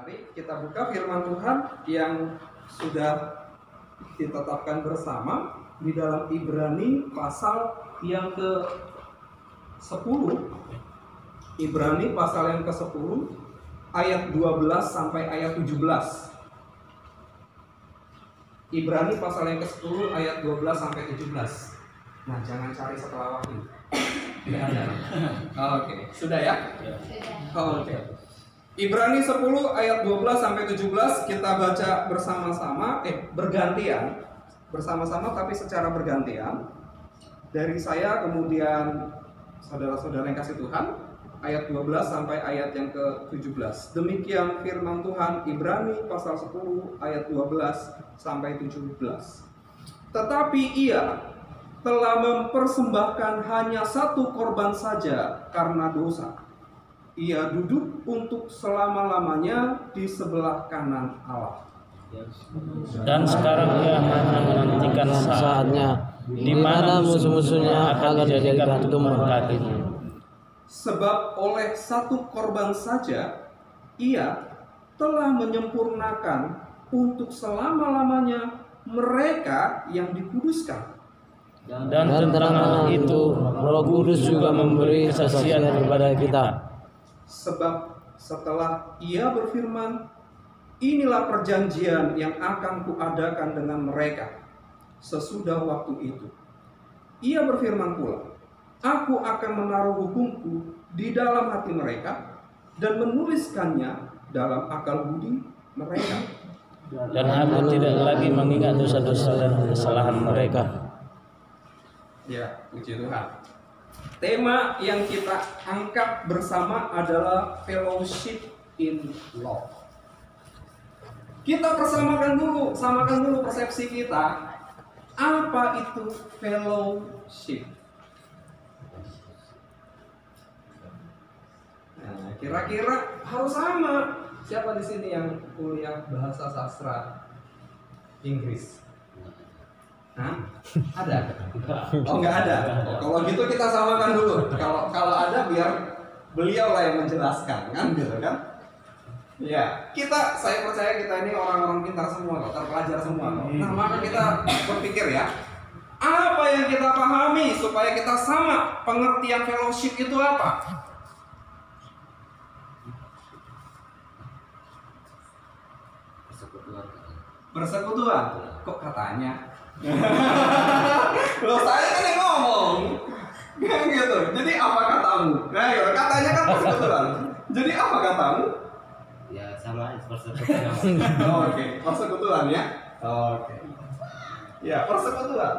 Mari kita buka firman Tuhan yang sudah ditetapkan bersama di dalam Ibrani pasal yang ke-10. Ibrani pasal yang ke-10 ayat 12 sampai ayat 17. Ibrani pasal yang ke-10 ayat 12 sampai 17. Nah, jangan cari setelah waktu. Tidak ada. Oke, sudah ya? Oke. Ibrani 10 ayat 12 sampai 17 kita baca bersama-sama, bergantian, bersama-sama tapi secara bergantian. Dari saya kemudian saudara-saudara yang kasih Tuhan, ayat 12 sampai ayat yang ke-17. Demikian firman Tuhan Ibrani pasal 10 ayat 12 sampai 17. Tetapi ia telah mempersembahkan hanya satu korban saja karena dosa. Ia duduk untuk selama-lamanya di sebelah kanan Allah. Dan sekarang ia menantikan saatnya di mana musuh-musuhnya akan dijadikan tumpang kakinya. Sebab oleh satu korban saja ia telah menyempurnakan untuk selama-lamanya mereka yang dikuduskan. Dan tentang itu Roh Kudus juga memberi kesaksian kepada kita. Sebab setelah ia berfirman, inilah perjanjian yang akan kuadakan dengan mereka sesudah waktu itu. Ia berfirman pula, aku akan menaruh hukumku di dalam hati mereka dan menuliskannya dalam akal budi mereka. Dan aku tidak lagi mengingat dosa-dosa dan kesalahan mereka. Ya, puji Tuhan. Tema yang kita angkat bersama adalah fellowship in love. Kita samakan dulu persepsi kita. Apa itu fellowship? Nah, kira-kira harus sama. Siapa di sini yang kuliah bahasa sastra Inggris? Hah? Ada? Oh, nggak ada. Kalau gitu kita samakan dulu. Kalau ada biar beliau lah yang menjelaskan, kan gitu kan? Ya, saya percaya kita ini orang-orang pintar semua, terpelajar semua. Nah, maka kita berpikir ya, apa yang kita pahami supaya kita sama pengertian fellowship itu apa? Persekutuan. Kok katanya? Loh, saya kan yang ngomong. Gitu. Jadi apa katamu? Nah, ya, katanya kan persekutuan. Jadi apa katamu? Ya sama persekutuan. Oke, persekutuan ya. Oke. Ya, persekutuan.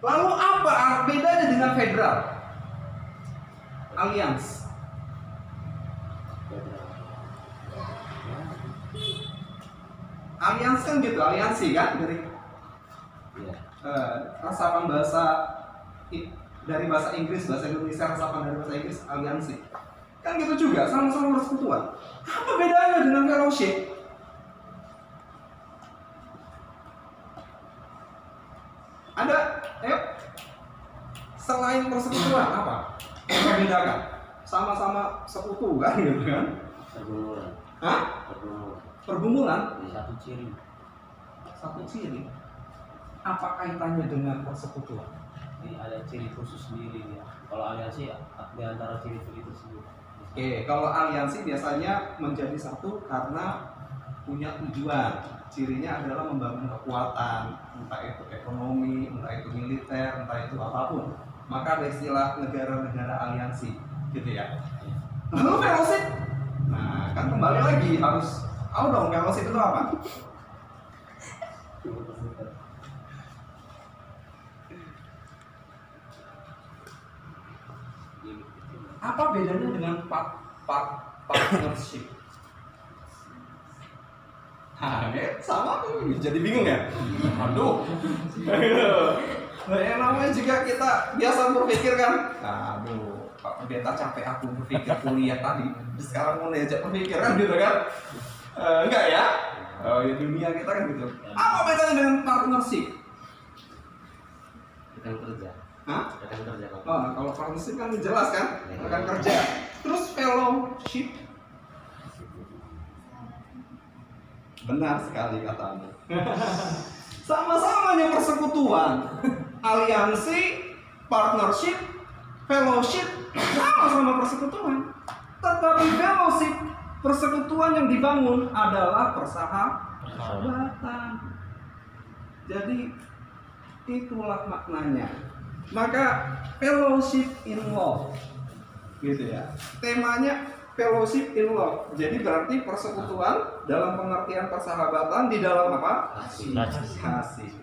Lalu apa bedanya dengan federal? Alliance. Aliansi kan gitu, aliansi kan dari resapan bahasa dari bahasa Inggris, bahasa Indonesia, resapan dari bahasa Inggris, aliansi. Kan gitu juga, sama-sama persekutuan. Apa bedanya dengan fellowship? Ada, ayo. Selain persekutuan apa? Yang membedakan? Sama-sama sekutu kan gitu kan? Pergumulan. Hah? Pergumulan? Satu ciri. Satu ciri. Apa kaitannya dengan persekutuan? Ini ada ciri khusus sendiri ya. Kalau aliansi ya di antara ciri-ciri itu sendiri. Oke, kalau aliansi biasanya menjadi satu karena punya tujuan. Cirinya adalah membangun kekuatan, entah itu ekonomi, entah itu militer, entah itu apapun. Maka ada istilah negara-negara aliansi, gitu ya. Lalu fellowship? Nah, kan kembali lagi harus tahu dong fellowship itu apa? Apa bedanya dengan partnership? Nah, sama tuh, jadi bingung ya? Aduh. Nah, yang namanya juga kita biasa berpikir kan, aduh, Pak Pendeta capek aku berpikir kuliah tadi, sekarang mau diajak berpikir kan gitu kan? Enggak ya? Oh, ya dunia kita kan gitu. Apa bedanya dengan partnership? Rekan kerja. Hah? Rekan kerja. Oh, kalau partnership kan jelas kan? Rekan kerja. Terus fellowship? Benar sekali katamu. Sama-samanya persekutuan, aliansi, partnership, fellowship, sama-sama persekutuan. Tetapi fellowship, persekutuan yang dibangun adalah persahabatan. Jadi itulah maknanya. Maka fellowship in love, gitu ya. Temanya fellowship in love. Jadi berarti persekutuan dalam pengertian persahabatan di dalam apa? Kasih.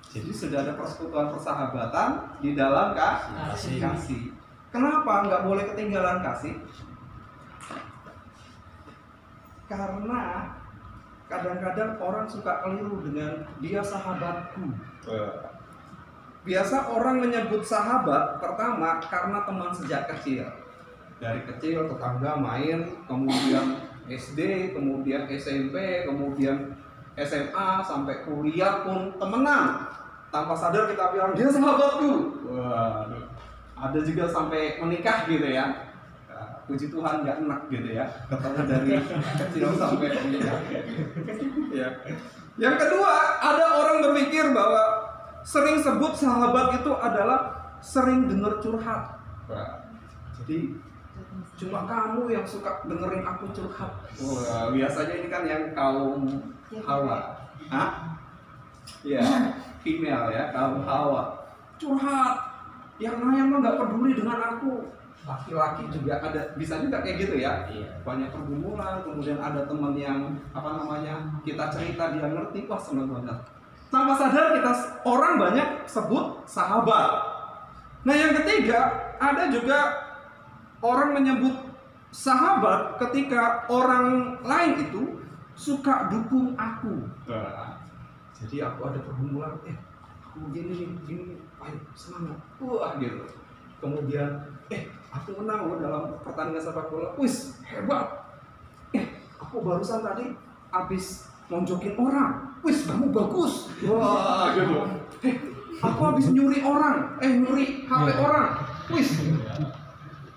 Jadi sudah ada persekutuan persahabatan di dalam kasih. Kenapa nggak boleh ketinggalan kasih? Karena kadang-kadang orang suka keliru dengan dia sahabatku. Biasa orang menyebut sahabat pertama karena teman sejak kecil. Dari kecil tetangga main, kemudian SD, kemudian SMP, kemudian SMA, sampai kuliah pun temenan. Tanpa sadar kita bilang dia sahabatku. Wah, ada juga sampai menikah gitu ya. Puji Tuhan nggak enak gitu ya, ketemu dari kecil sampai menikah. Ya. Yang kedua, ada orang berpikir bahwa sering sebut sahabat itu adalah sering dengar curhat. Jadi cuma kamu yang suka dengerin aku curhat. Wah, biasanya ini kan yang kaum Hawa. Ya, female ya, kaum Hawa. Curhat. Yang lain mah nggak peduli dengan aku. Laki-laki juga ada, bisa juga kayak gitu ya. Banyak pergumulan, kemudian ada teman yang kita cerita dia ngerti, wah seneng banget. Tanpa sadar kita orang banyak sebut sahabat. Nah yang ketiga, ada juga orang menyebut sahabat ketika orang lain itu suka dukung aku. Jadi aku ada pergumulan, aku gini, ayo semangat, wah gitu. Kemudian, aku menang dalam pertandingan sepak bola, wis hebat. Aku barusan tadi habis nonjokin orang, wis kamu bagus, wah gitu. Aku habis nyuri orang, nyuri HP orang, wis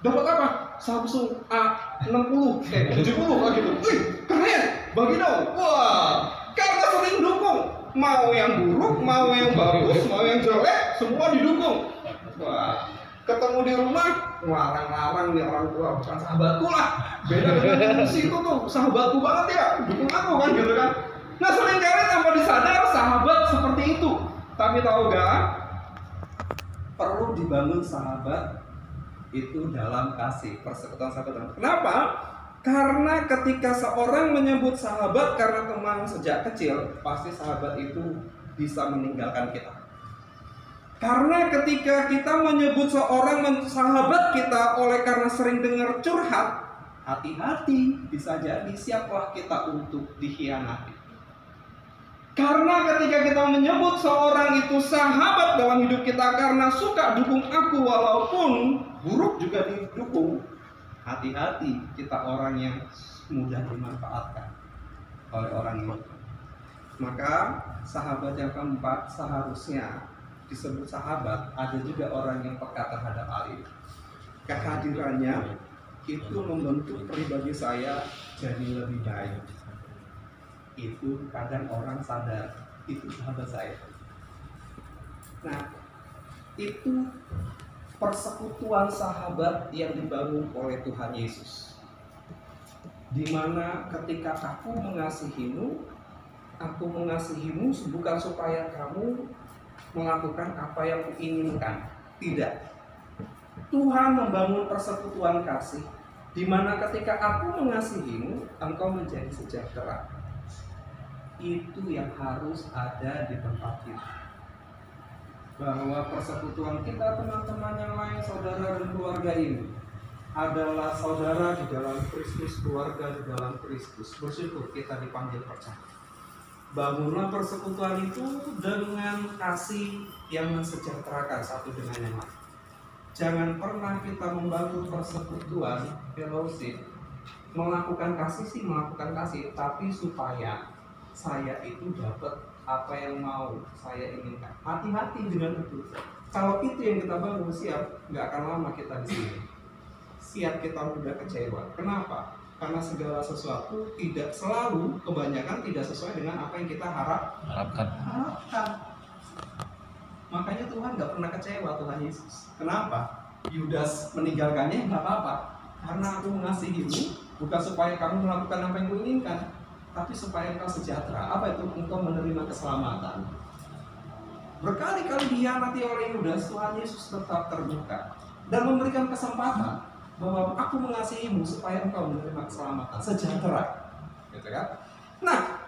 dapat apa? Samsung A60, 70 gitu. Wih keren, bagi dong. Wah, karena sering dukung, mau yang buruk, mau yang bagus, mau yang jelek, semua didukung. Wah. Ketemu di rumah, larang-larang nih orang tua, bukan sahabatku lah. Beda dengan si itu tuh, sahabatku banget ya, dukung aku kan gitu kan. Nah seringkali tanpa disadar sahabat seperti itu. Tapi tahu gak? Perlu dibangun sahabat itu dalam kasih, persekutuan sahabat. Kenapa? Karena ketika seorang menyebut sahabat karena teman sejak kecil, pasti sahabat itu bisa meninggalkan kita. Karena ketika kita menyebut seorang sahabat kita oleh karena sering dengar curhat, hati-hati, bisa jadi siaplah kita untuk dikhianati. Karena ketika kita menyebut seorang itu sahabat dalam hidup kita karena suka dukung aku walaupun buruk juga didukung, hati-hati kita orang yang mudah dimanfaatkan oleh orang itu. Maka sahabat yang keempat seharusnya disebut sahabat, ada juga orang yang peka terhadap hal ini. Kehadirannya itu membentuk pribadi saya jadi lebih baik. Itu kadang orang sadar, itu sahabat saya. Nah, itu persekutuan sahabat yang dibangun oleh Tuhan Yesus. Dimana ketika aku mengasihimu bukan supaya kamu melakukan apa yang kuinginkan. Tidak. Tuhan membangun persekutuan kasih, di mana ketika aku mengasihimu, engkau menjadi sejahtera. Itu yang harus ada di tempat kita. Bahwa persekutuan kita, teman-teman yang lain, saudara dan keluarga ini adalah saudara di dalam Kristus, keluarga di dalam Kristus. Bersyukur kita dipanggil percaya. Bangunlah persekutuan itu dengan kasih yang mensejahterakan satu dengan yang lain. Jangan pernah kita membangun persekutuan, fellowship, melakukan kasih, tapi supaya saya itu dapat apa yang mau saya inginkan. Hati-hati dengan itu. Kalau itu yang kita bangun, siap, nggak akan lama kita di sini. Siap kita mudah kecewa. Kenapa? Karena segala sesuatu tidak selalu, kebanyakan tidak sesuai dengan apa yang kita harapkan. Makanya Tuhan nggak pernah kecewa, Tuhan Yesus. Kenapa? Yudas meninggalkannya nggak apa-apa. Karena aku mengasihimu, bukan supaya kamu melakukan apa yang kuinginkan, tapi supaya engkau sejahtera. Apa itu? Engkau menerima keselamatan. Berkali-kali dihianati oleh Yudas, Tuhan Yesus tetap terbuka dan memberikan kesempatan bahwa aku mengasihimu supaya engkau menerima keselamatan, sejahtera, gitu kan? Nah,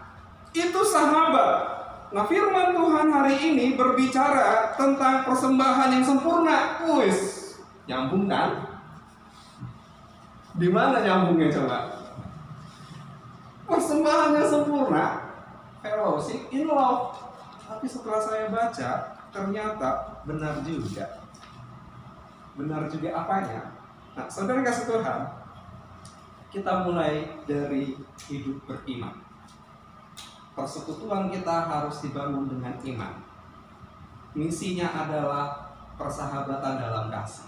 itu sahabat. Nah, firman Tuhan hari ini berbicara tentang persembahan yang sempurna. Wis, nyambung kan? Di mana nyambungnya coba? Persembahan yang sempurna, fellowship in love. Tapi setelah saya baca, ternyata benar juga. Benar juga apanya? Nah, saudara kasih Tuhan, kita mulai dari hidup beriman. Persekutuan kita harus dibangun dengan iman. Misinya adalah persahabatan dalam kasih.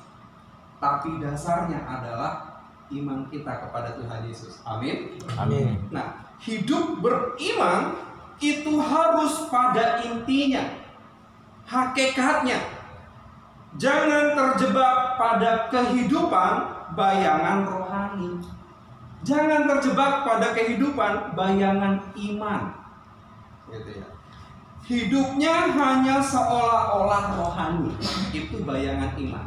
Tapi dasarnya adalah iman kita kepada Tuhan Yesus. Amin. Amin. Nah, hidup beriman itu harus pada intinya, hakikatnya. Jangan terjebak pada kehidupan bayangan rohani. Jangan terjebak pada kehidupan bayangan iman. Gitu ya. Hidupnya hanya seolah-olah rohani. Itu bayangan iman.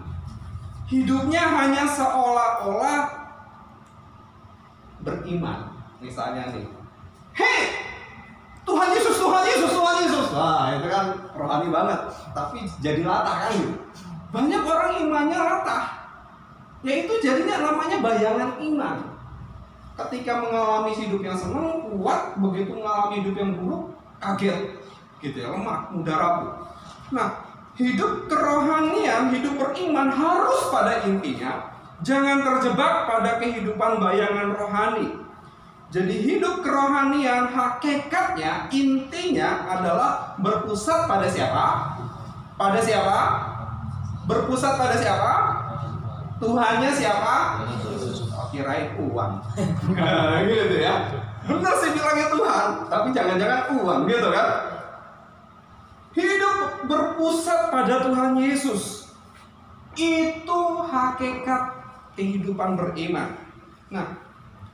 Hidupnya hanya seolah-olah beriman. Misalnya nih, hei, Tuhan Yesus, Tuhan Yesus, Tuhan Yesus. Wah, itu kan rohani banget. Tapi jadi latah kan gitu. Banyak orang imannya latah, yaitu jadinya namanya bayangan iman. Ketika mengalami hidup yang senang, kuat, begitu mengalami hidup yang buruk, kaget, gitu ya, lemah, mudah rapuh. Nah, hidup kerohanian, hidup beriman harus pada intinya, jangan terjebak pada kehidupan bayangan rohani. Jadi hidup kerohanian hakikatnya, intinya adalah berpusat pada siapa? Pada siapa? Berpusat pada siapa? Tuhannya siapa? Kirain uang. Gitu ya. Benar sih bilangnya Tuhan, tapi jangan-jangan uang, gitu kan? Hidup berpusat pada Tuhan Yesus. Itu hakikat kehidupan beriman. Nah,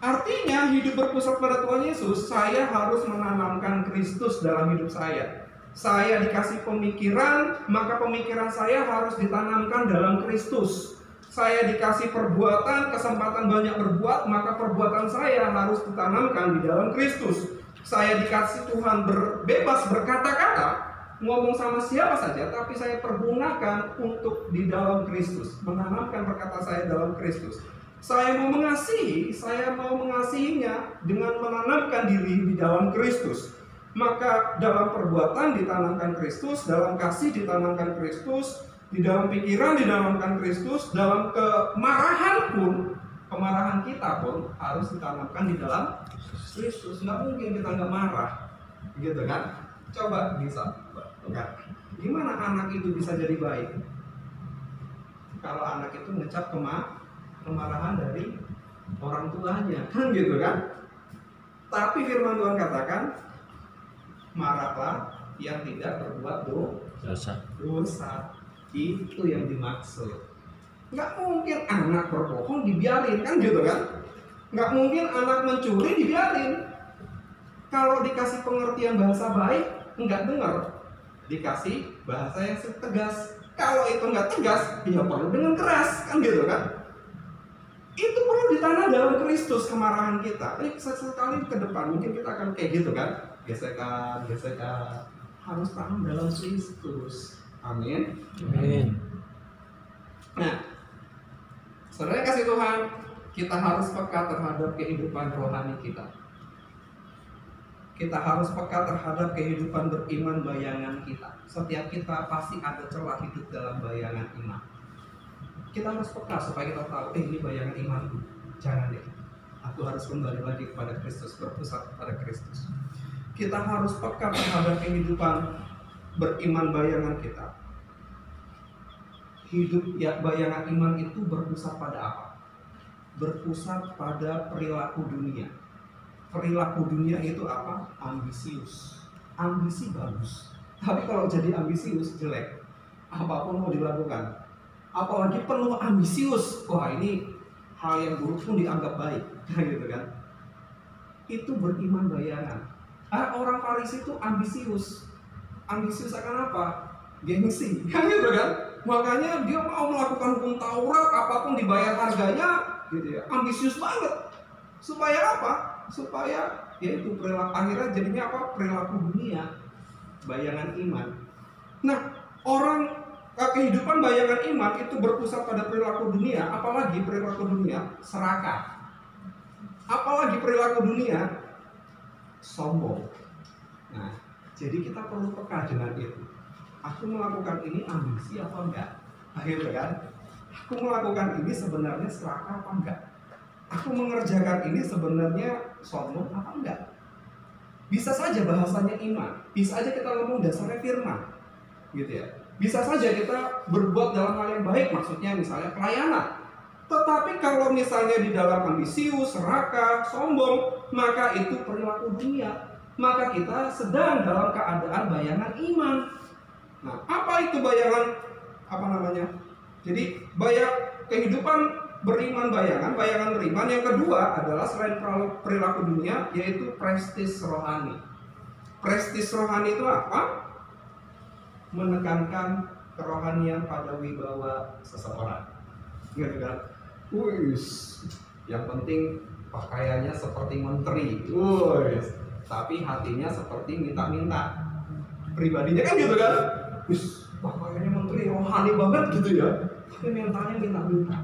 artinya hidup berpusat pada Tuhan Yesus, saya harus menanamkan Kristus dalam hidup saya. Saya dikasih pemikiran, maka pemikiran saya harus ditanamkan dalam Kristus. Saya dikasih perbuatan, kesempatan banyak berbuat, maka perbuatan saya harus ditanamkan di dalam Kristus. Saya dikasih Tuhan bebas berkata-kata, ngomong sama siapa saja, tapi saya pergunakan untuk di dalam Kristus, menanamkan perkataan saya dalam Kristus. Saya mau mengasihi, saya mau mengasihinya dengan menanamkan diri di dalam Kristus. Maka dalam perbuatan ditanamkan Kristus, dalam kasih ditanamkan Kristus, di dalam pikiran ditanamkan Kristus, dalam kemarahan pun, kemarahan kita pun harus ditanamkan di dalam Kristus. Nggak mungkin kita nggak marah, gitu kan? Coba bisa, kan? Gimana anak itu bisa jadi baik? Kalau anak itu ngecap kemarahan dari orang tuanya, kan gitu kan? Tapi firman Tuhan katakan, marahlah yang tidak berbuat dosa. Itu yang dimaksud. Nggak mungkin anak berbohong dibiarin, kan gitu kan? Nggak mungkin anak mencuri dibiarin. Kalau dikasih pengertian bahasa baik, nggak dengar. Dikasih bahasa yang tegas. Kalau itu nggak tegas, ya perlu dengan keras, kan gitu kan? Itu perlu ditanam dalam Kristus kemarahan kita. Sesekali ke depan mungkin kita akan kayak gitu kan? Gesekan, harus tanam dalam Kristus. Amin. Amin. Nah, saudara kasih Tuhan, kita harus peka terhadap kehidupan rohani kita. Kita harus peka terhadap kehidupan beriman bayangan kita. Setiap kita pasti ada celah hidup dalam bayangan iman. Kita harus peka supaya kita tahu, ini bayangan imanku. Jangan deh, aku harus kembali lagi kepada Kristus, berpusat kepada Kristus. Kita harus peka terhadap kehidupan beriman bayangan kita. Hidup ya bayangan iman itu berpusat pada apa? berpusat pada perilaku dunia. Perilaku dunia itu apa? Ambisius. Ambisi bagus, tapi kalau jadi ambisius jelek. Apapun mau dilakukan, apalagi penuh ambisius, wah ini hal yang buruk pun dianggap baik, gitu kan? Itu beriman bayangan. Orang Farisi itu ambisius. Ambisius akan apa? Gengsi, kan gitu kan? Makanya dia mau melakukan hukum Taurat, apapun dibayar harganya, gitu ya. Ambisius banget. Supaya apa? Supaya yaitu perilaku, akhirnya jadinya apa? Perilaku dunia, bayangan iman. Nah, kehidupan bayangan iman itu berpusat pada perilaku dunia, apalagi perilaku dunia serakah. Apalagi perilaku dunia sombong. Nah, jadi kita perlu peka dengan itu. Aku melakukan ini ambisi apa enggak? Akhirnya kan? Aku melakukan ini sebenarnya serakah apa enggak? Aku mengerjakan ini sebenarnya sombong apa enggak? Bisa saja bahasanya iman, bisa aja kita ngomong dasarnya firman, gitu ya. Bisa saja kita berbuat dalam hal yang baik, maksudnya misalnya pelayanan. Tetapi kalau misalnya di dalam ambisius, serakah, sombong, maka itu perilaku dunia. Maka kita sedang dalam keadaan bayangan iman. Nah, apa itu bayangan Jadi kehidupan beriman bayangan beriman. Yang kedua adalah selain perilaku dunia, yaitu prestis rohani. Prestis rohani itu apa? Menekankan kerohanian pada wibawa seseorang. Gitu kan? Yang penting pakaiannya seperti menteri. Tapi hatinya seperti minta-minta. Pribadinya kan gitu kan? Pakaiannya menteri, rohani banget gitu ya. Tapi mentalnya minta-minta.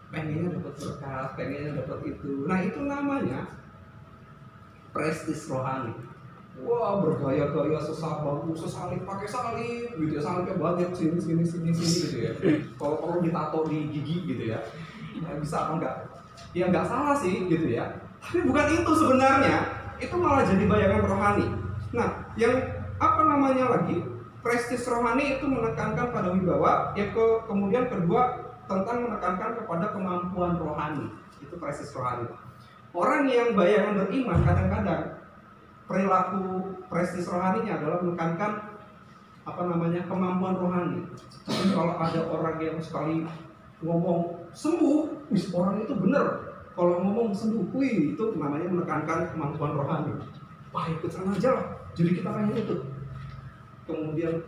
Pengennya dapat berkat, pengennya dapat itu. Nah, itu namanya prestis rohani. Wah, bergaya-gaya sesalib pakai salib gitu ya, salibnya banyak sini gitu ya. Kalau perlu ditato di gigi gitu ya. Bisa apa enggak? Ya enggak salah sih gitu ya. Tapi bukan itu sebenarnya. Itu malah jadi bayangan rohani. Nah, yang lagi? Prestis rohani itu menekankan pada wibawa, kemudian kedua tentang menekankan kepada kemampuan rohani. Itu prestis rohani. Orang yang bayangan beriman kadang-kadang perilaku prestis rohaninya adalah menekankan kemampuan rohani. Jadi kalau ada orang yang sekali ngomong sembuh, orang itu benar. Kalau ngomong sembuh, itu namanya menekankan kemampuan rohani. Wah, ikut sana aja lah. Jadi kita pengen itu. Kemudian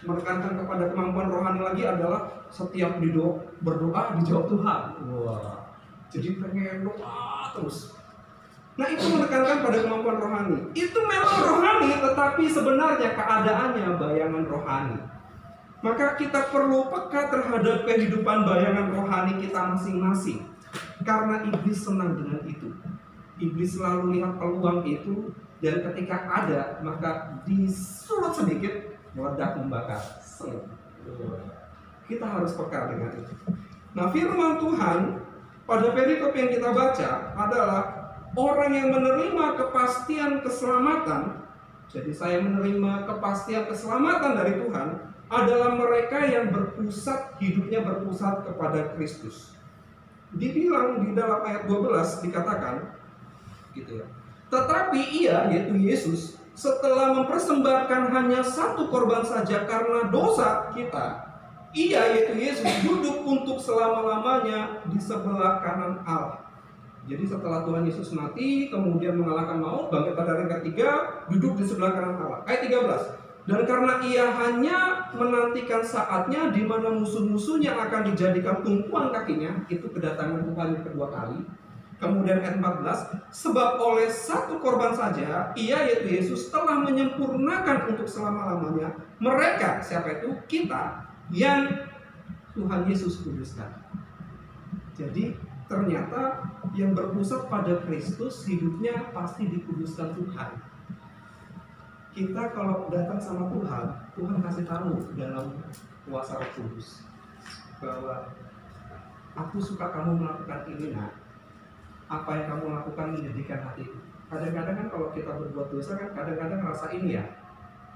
menekankan kepada kemampuan rohani lagi adalah setiap berdoa dijawab Tuhan. Wah, jadi pengen doa terus. Nah, itu menekankan pada kemampuan rohani. Itu memang rohani, tetapi sebenarnya keadaannya bayangan rohani. Maka kita perlu peka terhadap kehidupan bayangan rohani kita masing-masing. Karena iblis senang dengan itu. Iblis selalu lihat peluang itu, dan ketika ada, maka disulut sedikit, meledak membakar. Kita harus peka dengan itu. Nah, firman Tuhan pada perikop yang kita baca adalah orang yang menerima kepastian keselamatan. Jadi saya menerima kepastian keselamatan dari Tuhan adalah mereka yang hidupnya berpusat kepada Kristus. Dibilang di dalam ayat 12 dikatakan gitu ya. Tetapi ia, yaitu Yesus, setelah mempersembahkan hanya satu korban saja karena dosa kita, ia, yaitu Yesus, duduk untuk selama-lamanya di sebelah kanan Allah. Jadi setelah Tuhan Yesus mati, kemudian mengalahkan maut, bangkit pada hari ketiga, duduk di sebelah kanan Allah. Ayat 13. Dan karena ia hanya menantikan saatnya di mana musuh-musuhnya akan dijadikan tumpuan kakinya, itu kedatangan Tuhan yang kedua kali. Kemudian ayat 14, sebab oleh satu korban saja, ia, yaitu Yesus, telah menyempurnakan untuk selama-lamanya mereka, siapa itu? Kita, yang Tuhan Yesus kuduskan. Jadi ternyata yang berpusat pada Kristus, hidupnya pasti dikuduskan Tuhan. Kita kalau datang sama Tuhan, Tuhan kasih tahu dalam kuasa Roh Kudus bahwa aku suka kamu melakukan ini, nak. Apa yang kamu lakukan menjadikan hatiku. Kadang-kadang kan kalau kita berbuat dosa kan kadang-kadang rasa ini ya,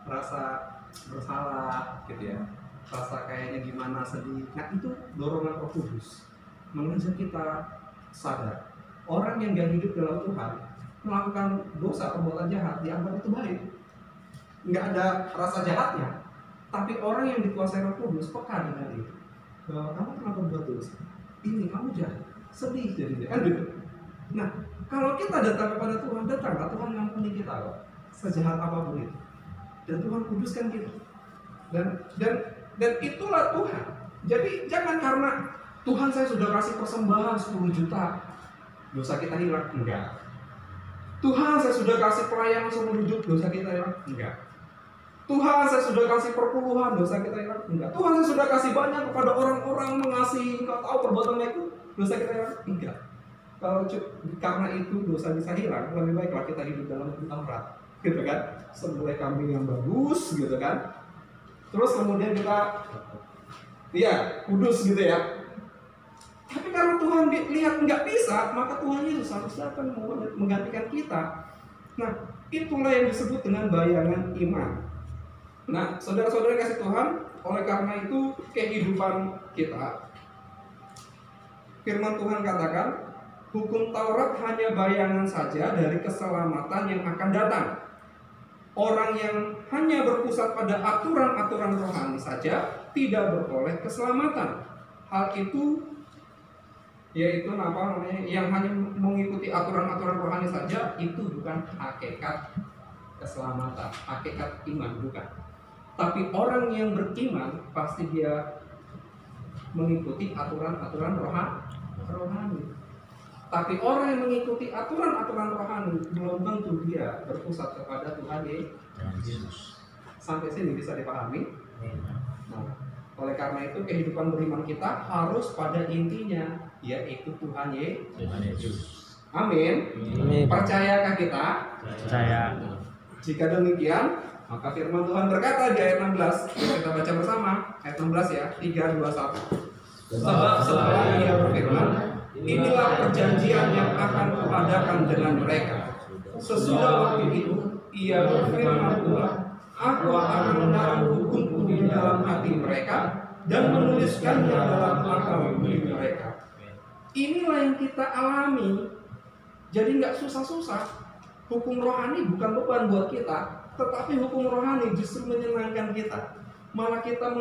rasa bersalah gitu ya, rasa kayaknya gimana, sedih. Nah, itu dorongan Roh Kudus mengajak kita sadar, orang yang gak hidup dalam Tuhan melakukan dosa, perbuatan jahat dianggap itu baik, nggak ada rasa jahatnya. Tapi orang yang dikuasai Roh Kudus peka dengan itu, bahwa kamu pernah berbuat dosa, ini kamu jahat, sedih jadinya, kan gitu. Nah, kalau kita datang kepada Tuhan, datanglah Tuhan ngampuni kita kok, sejahat apapun itu. Dan Tuhan kuduskan kita. Dan itulah Tuhan. Jadi jangan karena Tuhan saya sudah kasih persembahan 10 juta, dosa kita hilang. Enggak. Tuhan saya sudah kasih pelayanan seumur hidup, dosa kita hilang. Enggak. Tuhan saya sudah kasih perpuluhan, dosa kita hilang. Enggak. Tuhan saya sudah kasih banyak kepada orang-orang, mengasihi, engkau tahu perbuatan mereka, dosa kita hilang. Enggak. Kalau karena itu dosa bisa hilang, lebih baiklah kita hidup dalam Taurat, gitu kan? Sembelih kambing yang bagus, gitu kan? Terus kemudian kita, kudus gitu ya. Tapi kalau Tuhan lihat nggak bisa, maka Tuhan Yesus harus datang menggantikan kita. Nah, itulah yang disebut dengan bayangan iman. Nah, saudara-saudara kasih Tuhan, oleh karena itu kehidupan kita, firman Tuhan katakan, hukum Taurat hanya bayangan saja dari keselamatan yang akan datang. Orang yang hanya berpusat pada aturan-aturan rohani saja tidak beroleh keselamatan. Hal itu yaitu yang hanya mengikuti aturan-aturan rohani saja itu bukan hakikat keselamatan, hakikat iman bukan. Tapi orang yang beriman pasti dia mengikuti aturan-aturan rohani. Tapi orang yang mengikuti aturan-aturan rohani belum tentu dia berpusat kepada Tuhan Yesus. Sampai sini bisa dipahami? Nah, oleh karena itu kehidupan beriman kita harus pada intinya, yaitu Tuhan Yesus. Amin. Percayakah kita? Percaya. Jika demikian, maka firman Tuhan berkata di ayat 16, kita baca bersama, ayat 16 ya, 3, 2, 1. Sebab setelah Ia berfirman, inilah perjanjian yang akan kuadakan dengan mereka. Sesudah waktu itu, Ia berfirman pula, Aku akan menaruh hukum-Ku di dalam hati mereka dan menuliskannya dalam akal budi mereka. Inilah yang kita alami. Jadi nggak susah-susah. Hukum rohani bukan beban buat kita, tetapi hukum rohani justru menyenangkan kita. Malah kita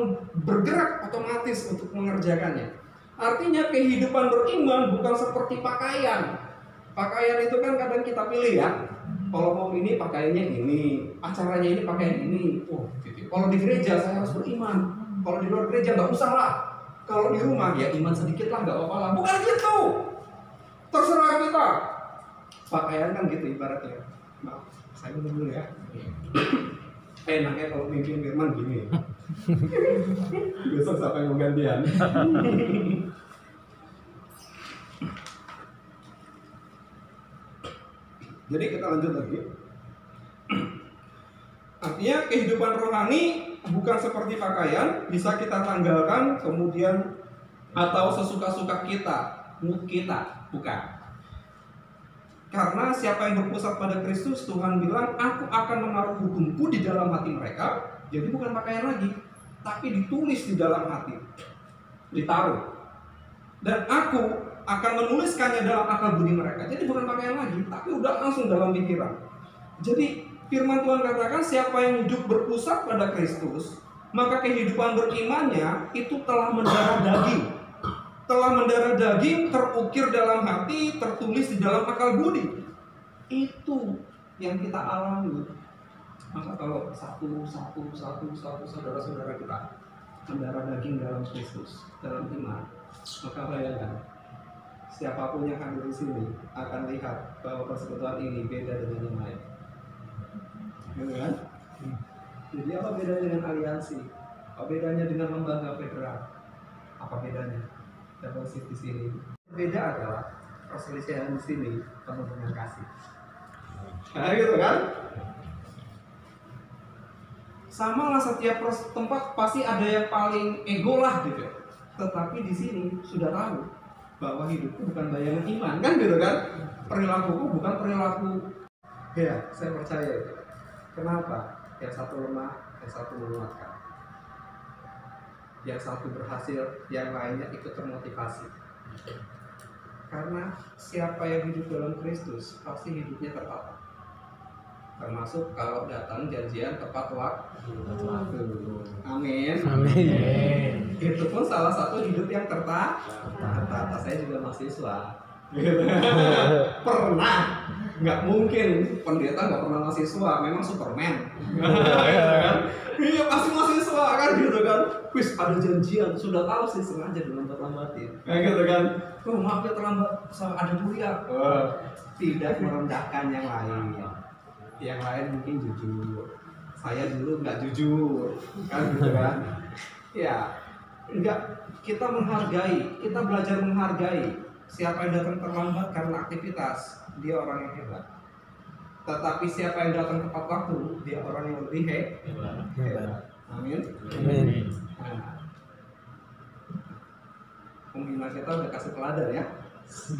bergerak otomatis untuk mengerjakannya. Artinya kehidupan beriman bukan seperti pakaian. Pakaian itu kan kadang kita pilih ya. Kalau mau ini pakaiannya ini, acaranya ini pakaian ini. Oh, gitu. Kalau di gereja saya harus beriman. Kalau di luar gereja nggak usah lah. Kalau di rumah ya iman sedikit lah, nggak apa-apa lah. Bukan gitu. Terserah kita. Pakaian kan gitu ibaratnya. Maaf, saya minum dulu ya. Enaknya kalau mimpin firman gini. Besok sampai mau gantian. Jadi kita lanjut lagi. Artinya kehidupan rohani bukan seperti pakaian, bisa kita tanggalkan kemudian atau sesuka-suka kita, mood kita, bukan. Karena siapa yang berpusat pada Kristus, Tuhan bilang, Aku akan menaruh hukum-Ku di dalam hati mereka. Jadi bukan pakaian lagi, tapi ditulis di dalam hati, ditaruh. Dan Aku akan menuliskannya dalam akal budi mereka. Jadi bukan pakaian lagi, tapi udah langsung dalam pikiran. Jadi firman Tuhan katakan, siapa yang hidup berpusat pada Kristus, maka kehidupan berimannya itu telah mendarah daging. Telah mendarah daging, terukir dalam hati, tertulis di dalam akal budi. Itu yang kita alami. Maka kalau satu saudara-saudara kita mendarah daging dalam Kristus, dalam iman, maka bayangkan, siapapun yang hadir di sini akan lihat bahwa persekutuan ini beda dengan yang lain. Gitu kan? Jadi apa bedanya dengan aliansi? Apa bedanya dengan lembaga federal? Apa bedanya? Fellowship di sini. Beda adalah perselisihan di sini penuh dengan kasih. Nah, gitu kan? Sama lah, setiap tempat pasti ada yang paling ego lah gitu. Tetapi di sini sudah tahu bahwa hidupku bukan bayangan iman, kan gitu kan? Perilakuku bukan perilaku. Ya, saya percaya itu. Kenapa? Yang satu lemah, yang satu menguatkan. Yang satu berhasil, yang lainnya ikut termotivasi. Karena siapa yang hidup dalam Kristus pasti hidupnya tertata. Termasuk kalau datang janjian tepat waktu. Amin. Amin. Itu pun salah satu hidup yang tertata. Saya juga mahasiswa. Pernah. Nggak mungkin pendeta nggak pernah mahasiswa. Memang Superman. Iya pasti mahasiswa kan gitu kan. Wis ada janjian, sudah tahu sih sengaja dilambat-lambatin. Gitu kan. Oh maaf ya terlambat, ada kuliah. Tidak merendahkan yang lain. Yang lain mungkin jujur, saya dulu nggak jujur, kan gitu kan? Ya, enggak, kita menghargai, kita belajar menghargai. Siapa yang datang terlambat karena aktivitas, dia orang yang hebat. Tetapi siapa yang datang tepat waktu, dia orang yang lebih hebat. Amin. Amin. Nah, pembina kita udah kasih teladan ya,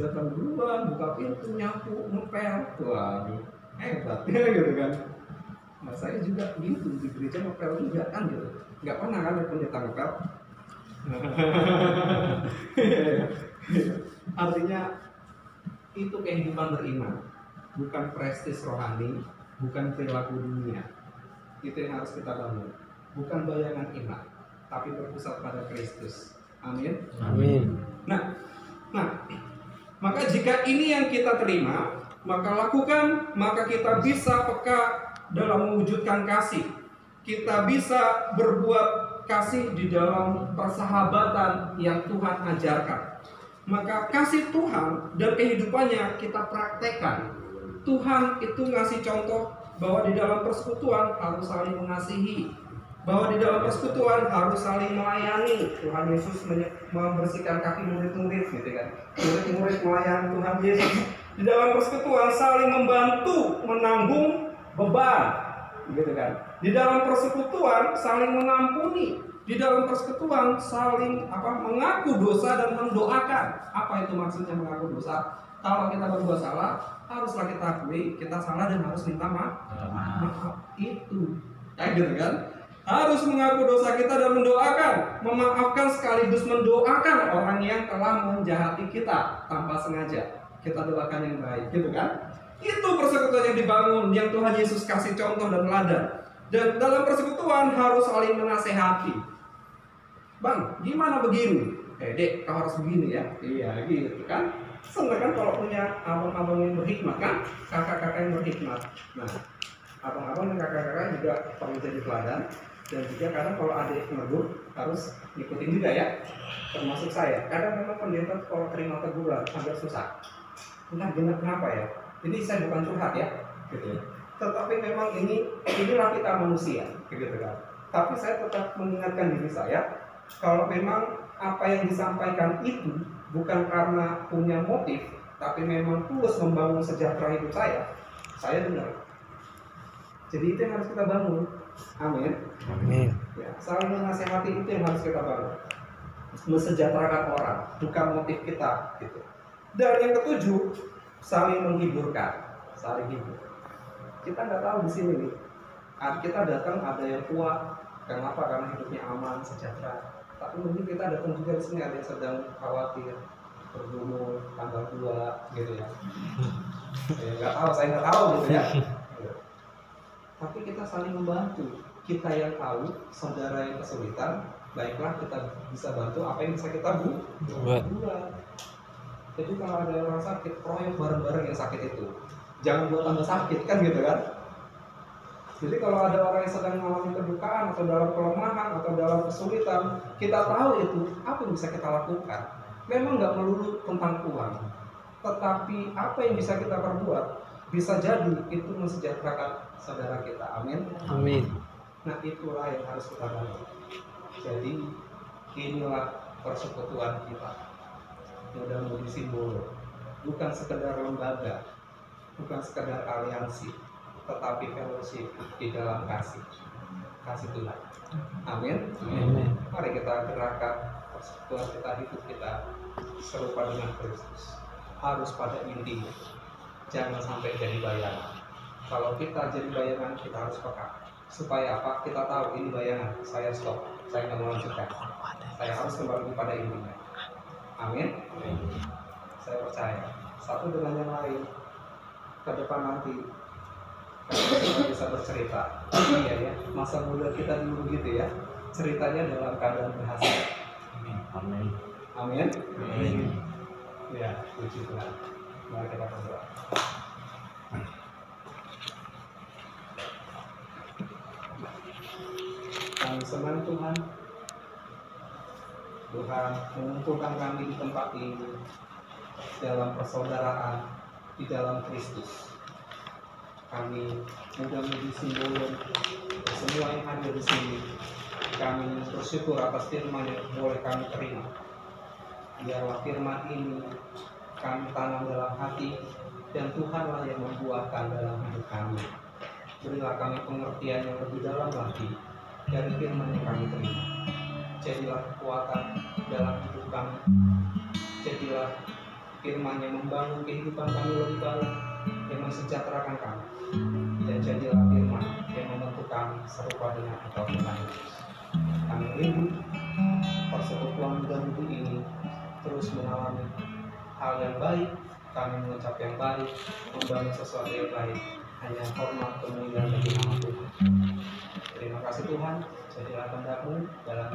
datang duluan, buka pintu, nyapu, ngepel, waduh. Hebat gitu kan. Nah saya juga gitu di gereja ngepel juga kan gitu. Nggak pernah kan pendeta ngepel. Artinya itu kehidupan beriman, bukan prestis rohani, bukan perilaku dunia. Itu yang harus kita bangun. Bukan bayangan iman, tapi berpusat pada Kristus. Amin. Amin. Nah, maka jika ini yang kita terima, maka lakukan, maka kita bisa peka dalam mewujudkan kasih. Kita bisa berbuat kasih di dalam persahabatan yang Tuhan ajarkan. Maka kasih Tuhan dan kehidupannya kita praktekkan. Tuhan itu ngasih contoh bahwa di dalam persekutuan harus saling mengasihi, bahwa di dalam persekutuan harus saling melayani. Tuhan Yesus membersihkan kaki murid-murid gitu kan. Murid-murid melayani Tuhan Yesus. Di dalam persekutuan saling membantu menanggung beban, gitu kan. Di dalam persekutuan saling mengampuni. Di dalam persekutuan saling mengaku dosa dan mendoakan. Apa itu maksudnya mengaku dosa? Kalau kita berbuat salah, haruslah kita akui kita salah dan harus minta maaf. Itu, kayak gitu kan? Harus mengaku dosa kita dan mendoakan, memaafkan sekaligus mendoakan orang yang telah menjahati kita tanpa sengaja. Kita doakan yang baik, gitu kan? Itu persekutuan yang dibangun, yang Tuhan Yesus kasih contoh dan teladan. Dan dalam persekutuan harus saling menasehati. Bang, gimana begini? Dek, kau harus begini ya? Iya, gitu kan? Senang kan kalau punya abang-abang yang berhikmat kan? Kakak-kakak yang berhikmat. Nah, abang-abang dan kakak-kakak juga perlu jadi teladan. Dan juga kadang kalau adik negur harus ngikutin juga ya. Termasuk saya. Kadang memang pendeta kalau terima teguran agak susah. Nah, kenapa ya? Ini saya bukan curhat ya, gitu. Tetapi memang inilah kita manusia, gitu kan. Tapi saya tetap mengingatkan diri saya, kalau memang apa yang disampaikan itu bukan karena punya motif, tapi memang tulus membangun sejahtera hidup saya dengar. Jadi itu yang harus kita bangun. Amin. Amin. Ya, saling menasehati itu yang harus kita bangun. Mensejahterakan orang, bukan motif kita, gitu. Dan yang ketujuh, saling menghiburkan, saling hibur. Kita nggak tahu di sini nih, kita datang ada yang kuat, kenapa? Karena hidupnya aman, sejahtera. Tapi mungkin kita datang juga di sini ada yang sedang khawatir, bergumul, tanggal 2, gitu ya. Nggak tahu, saya nggak tahu gitu ya. Tapi kita saling membantu. Kita yang tahu, saudara yang kesulitan, baiklah kita bisa bantu apa yang bisa kita buat. Jadi kalau ada orang sakit, proyek bareng-bareng yang sakit itu. Jangan buat tambah sakit, kan gitu kan? Jadi kalau ada orang yang sedang mengalami kedukaan atau dalam kelemahan atau dalam kesulitan, kita tahu itu apa yang bisa kita lakukan. Memang nggak melulu tentang uang, tetapi apa yang bisa kita perbuat bisa jadi itu mensejahterakan saudara kita. Amin. Amin. Nah itulah yang harus kita bangun. Jadi inilah persekutuan kita. Sudah menjadi simbol, bukan sekedar lembaga, bukan sekedar aliansi, tetapi fellowship di dalam kasih Tuhan. Amin. Amin. Mari kita gerakkan persekutuan kita, hidup kita serupa dengan Kristus. Harus pada intinya, jangan sampai jadi bayangan. Kalau kita jadi bayangan, kita harus peka. Supaya apa? Kita tahu ini bayangan, saya stop, saya nggak melanjutkan. Saya harus kembali pada intinya. Amin. Saya percaya satu dengan yang lain ke depan nanti kita bisa bercerita. Iya ya, masa muda kita dulu gitu ya, ceritanya dalam keadaan berhasil. Amin. Amin. Amin. Ya, puji Tuhan. Mari kita berdoa. Kami senang Tuhan. Tuhan mengumpulkan kami di tempat ini dalam persaudaraan di dalam Kristus. Kami mudah-mudahan simbolon semua yang hadir di sini. Kami bersyukur atas firman yang boleh kami terima. Biarlah firman ini kami tanam dalam hati dan Tuhanlah yang membuahkan dalam hidup kami. Berilah kami pengertian yang lebih dalam lagi dari firman yang kami terima. Jadilah kekuatan dalam hidup kami. Jadilah firman yang membangun kehidupan kami lebih baik, yang mensejahterakan kami. Dan jadilah firman yang membentuk kami serupa dengan Engkau Tuhan Yesus. Kami rindu persekutuan muda-mudi ini terus mengalami hal yang baik, kami mengucap yang baik, membangun sesuatu yang baik. Hanya hormat kemuliaan bagi nama Tuhan. Terima kasih Tuhan, jadilah kehendak-Mu dalam